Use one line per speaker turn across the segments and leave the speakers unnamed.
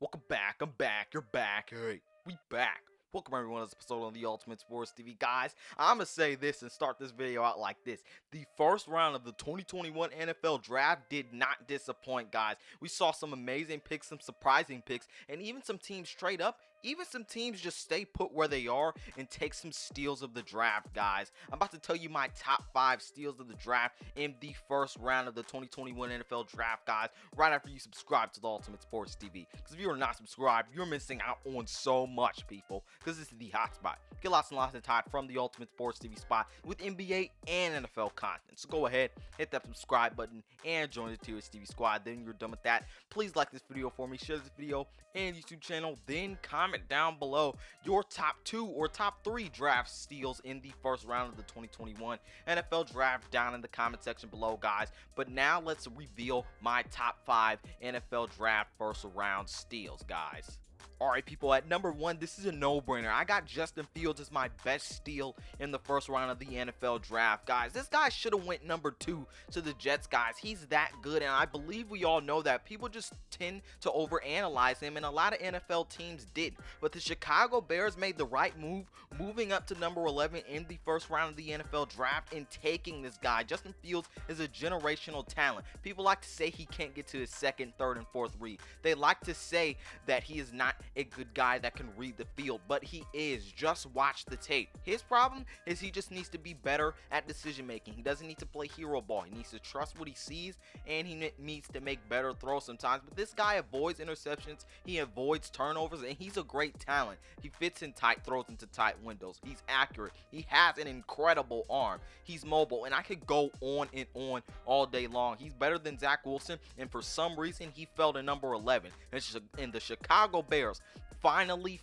Welcome back. I'm back. You're back. Hey, we back. Welcome everyone to this episode on the Ultimate Sports TV. Guys, I'm going to say this and start this video out like this. The first round of the 2021 NFL Draft did not disappoint, guys. We saw some amazing picks, some surprising picks, and even some teams trade up. Even some teams just stay put where they are and take some steals of the draft, guys. I'm about to tell you my top 5 steals of the draft in the first round of the 2021 NFL Draft, guys, right after you subscribe to the Ultimate Sports TV. Because if you are not subscribed, you're missing out on so much, people, because this is the hot spot. Get lots and lots of time from the Ultimate Sports TV spot with NBA and NFL content. So go ahead, hit that subscribe button, and join the Tiers TV squad. Then you're done with that. Please like this video for me, share this video and YouTube channel, then comment down below your top 2 or top 3 draft steals in the first round of the 2021 NFL Draft down in the comment section below, guys. But now let's reveal my top 5 NFL Draft first round steals, guys. Alright, people, at number 1, this is a no-brainer. I got Justin Fields as my best steal in the first round of the NFL Draft, guys. This guy should have went number 2 to the Jets, guys. He's that good, and I believe we all know that. People just tend to overanalyze him, and a lot of NFL teams did. But the Chicago Bears made the right move, moving up to number 11 in the first round of the NFL Draft and taking this guy. Justin Fields is a generational talent. People like to say he can't get to his second, third, and fourth read. They like to say that he is not a good guy that can read the field, but he is. Just watch the tape. His problem is he just needs to be better at decision making. He doesn't need to play hero ball. He needs to trust what he sees, and he needs to make better throws sometimes. But this guy avoids interceptions, he avoids turnovers, and he's a great talent. He fits in tight throws into tight windows. He's accurate. He has an incredible arm. He's mobile, and I could go on and on all day long. He's better than Zach Wilson, and for some reason he fell to number 11. And the Chicago Bears finally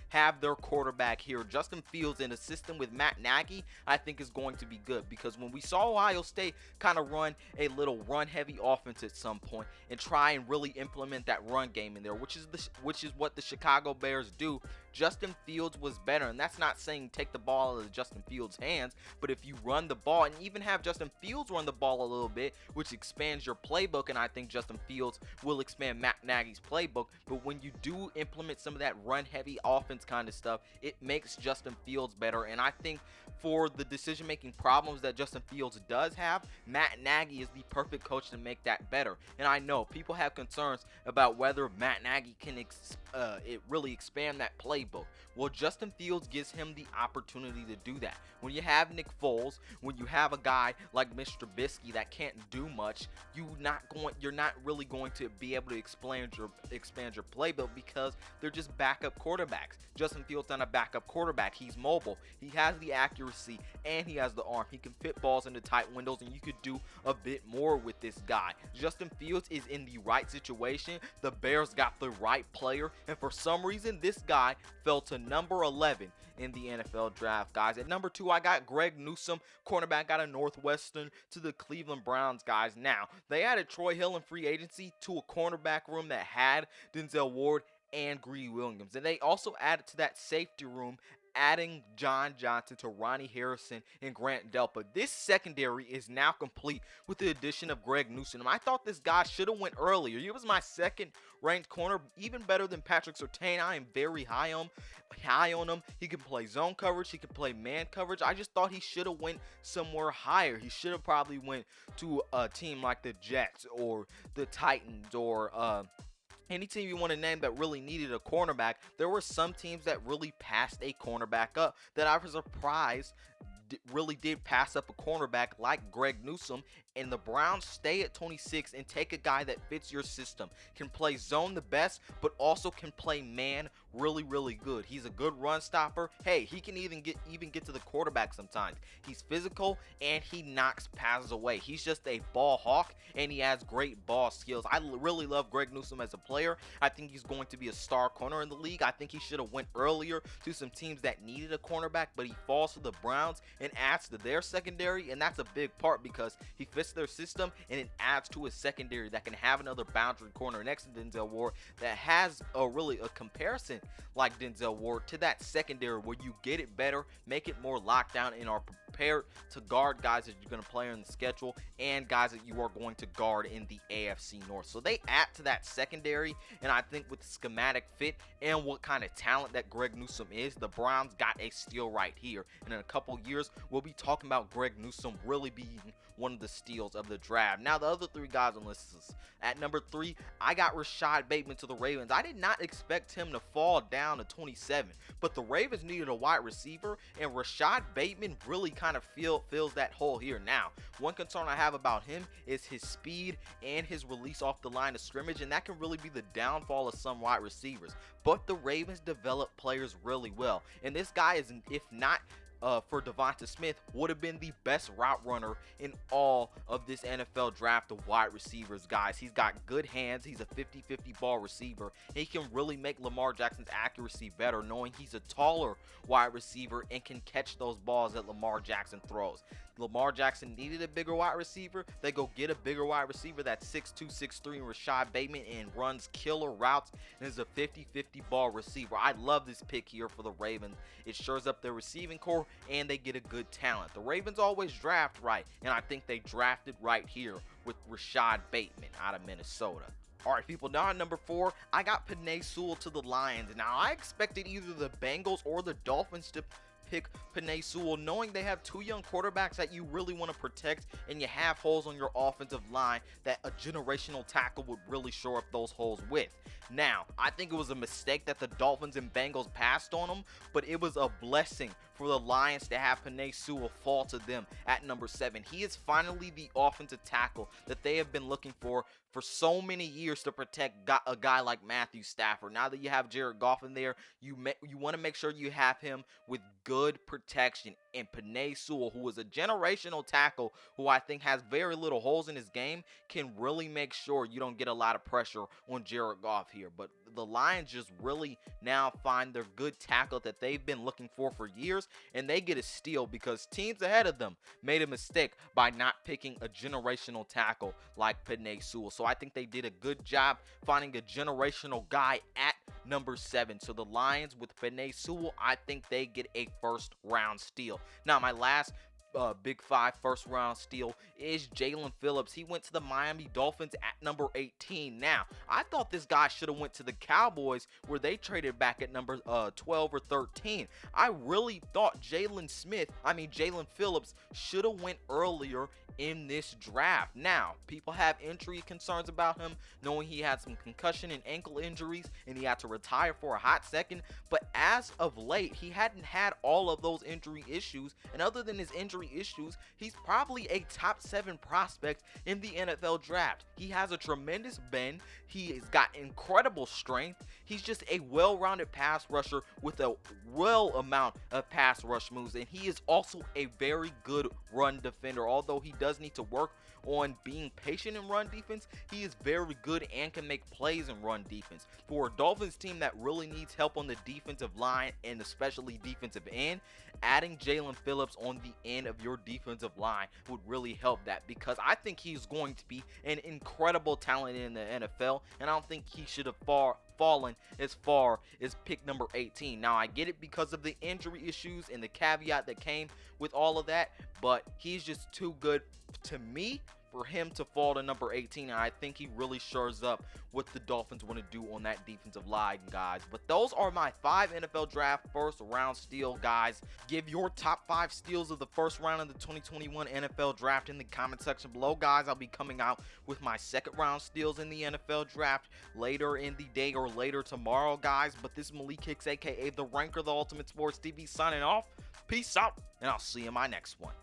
have their quarterback here. Justin Fields in a system with Matt Nagy, I think is going to be good, because when we saw Ohio State kind of run a little run-heavy offense at some point and try and really implement that run game in there, which is what the Chicago Bears do, Justin Fields was better. And that's not saying take the ball out of Justin Fields' hands, but if you run the ball and even have Justin Fields run the ball a little bit, which expands your playbook, and I think Justin Fields will expand Matt Nagy's playbook. But when you do implement some of that run-heavy offense kind of stuff, it makes Justin Fields better. And I think for the decision-making problems that Justin Fields does have, Matt Nagy is the perfect coach to make that better. And I know people have concerns about whether Matt Nagy can really expand that playbook. Well, Justin Fields gives him the opportunity to do that. When you have Nick Foles, when you have a guy like Mr. Trubisky that can't do much, you're not really going to be able to expand your playbook, because they're just backup quarterbacks. Justin Fields not a backup quarterback. He's mobile. He has the accuracy and he has the arm. He can fit balls into tight windows, and you could do a bit more with this guy. Justin Fields is in the right situation. The Bears got the right player, and for some reason this guy fell to number 11 in the NFL Draft, guys. At number 2, I got Greg Newsome, cornerback out of Northwestern, to the Cleveland Browns, guys. Now, they added Troy Hill in free agency to a cornerback room that had Denzel Ward and Greedy Williams, and they also added to that safety room, adding John Johnson to Ronnie Harrison and Grant Delpit. This secondary is now complete with the addition of Greg Newsome. I thought this guy should have went earlier. He was my second ranked corner, even better than Patrick Surtain. I am very high on him. He can play zone coverage. He can play man coverage. I just thought he should have went somewhere higher. He should have probably went to a team like the Jets or the Titans or any team you want to name that really needed a cornerback. There were some teams that really passed a cornerback up, that I was surprised really did pass up a cornerback like Greg Newsome. And the Browns stay at 26 and take a guy that fits your system, can play zone the best, but also can play man really good. He's a good run stopper. Hey, he can even get to the quarterback sometimes. He's physical and he knocks passes away. He's just a ball hawk, and he has great ball skills. I really love Greg Newsome as a player. I think he's going to be a star corner in the league. I think he should have went earlier to some teams that needed a cornerback, but he falls to the Browns and adds to their secondary, and that's a big part because he fits their system, and it adds to a secondary that can have another boundary corner next to Denzel Ward that has a comparison like Denzel Ward to that secondary, where you get it better, make it more locked down, and are prepared to guard guys that you're going to play in the schedule and guys that you are going to guard in the AFC North. So they add to that secondary, and I think with the schematic fit and what kind of talent that Greg Newsome is, the Browns got a steal right here. And in a couple years, we'll be talking about Greg Newsome really being one of the steals of the draft. Now, the other three guys on this is at number 3, I got Rashad Bateman to the Ravens. I did not expect him to fall down to 27, but the Ravens needed a wide receiver, and Rashad Bateman really kind of fills that hole here. Now, one concern I have about him is his speed and his release off the line of scrimmage, and that can really be the downfall of some wide receivers. But the Ravens develop players really well, and this guy is, if not for Devonta Smith, would have been the best route runner in all of this NFL draft of wide receivers, guys. He's got good hands. He's a 50-50 ball receiver. He can really make Lamar Jackson's accuracy better, knowing he's a taller wide receiver and can catch those balls that Lamar Jackson throws. Lamar Jackson needed a bigger wide receiver. They go get a bigger wide receiver that's 6'2", 6'3", Rashad Bateman, and runs killer routes and is a 50-50 ball receiver. I love this pick here for the Ravens. It shores up their receiving core, and they get a good talent. The Ravens always draft right, and I think they drafted right here with Rashad Bateman out of Minnesota. All right, people, now at number 4, I got Sewell to the Lions. Now, I expected either the Bengals or the Dolphins to pick Sewell, knowing they have 2 young quarterbacks that you really want to protect, and you have holes on your offensive line that a generational tackle would really shore up those holes with. Now, I think it was a mistake that the Dolphins and Bengals passed on him, but it was a blessing for the Lions to have Sewell fall to them at number 7. He is finally the offensive tackle that they have been looking for so many years to protect a guy like Matthew Stafford. Now that you have Jared Goff in there, you want to make sure you have him with good protection. And Sewell, who is a generational tackle who I think has very little holes in his game, can really make sure you don't get a lot of pressure on Jared Goff here. But the Lions just really now find their good tackle that they've been looking for years, and they get a steal because teams ahead of them made a mistake by not picking a generational tackle like Sewell. So I think they did a good job finding a generational guy at number 7. So the Lions with Sewell, I think they get a first-round steal. Now, my last Big 5 first-round steal is Jalen Phillips. He went to the Miami Dolphins at number 18. Now, I thought this guy should have went to the Cowboys, where they traded back at number 12 or 13. I really thought Jalen Phillips should have went earlier in this draft. Now, people have injury concerns about him, knowing he had some concussion and ankle injuries, and he had to retire for a hot second. But as of late, he hadn't had all of those injury issues, and other than his injury issues, he's probably a top 7 prospect in the NFL draft. He has a tremendous bend. He has got incredible strength. He's just a well-rounded pass rusher with a well amount of pass rush moves, and he is also a very good run defender. Although he does need to work on being patient in run defense, he is very good and can make plays in run defense. For a Dolphins team that really needs help on the defensive line and especially defensive end, adding Jalen Phillips on the end of your defensive line would really help that, because I think he's going to be an incredible talent in the NFL, and I don't think he should have fallen as far as pick number 18. Now, I get it because of the injury issues and the caveat that came with all of that, but he's just too good to me for him to fall to number 18, and I think he really shores up what the Dolphins want to do on that defensive line, guys. But those are my 5 NFL draft first round steal, guys. Give your top 5 steals of the first round of the 2021 NFL draft in the comment section below, guys. I'll be coming out with my second round steals in the NFL draft later in the day or later tomorrow, guys. But this is Malik Hicks, aka The Ranker, the Ultimate Sports TV, signing off. Peace out, and I'll see you in my next one.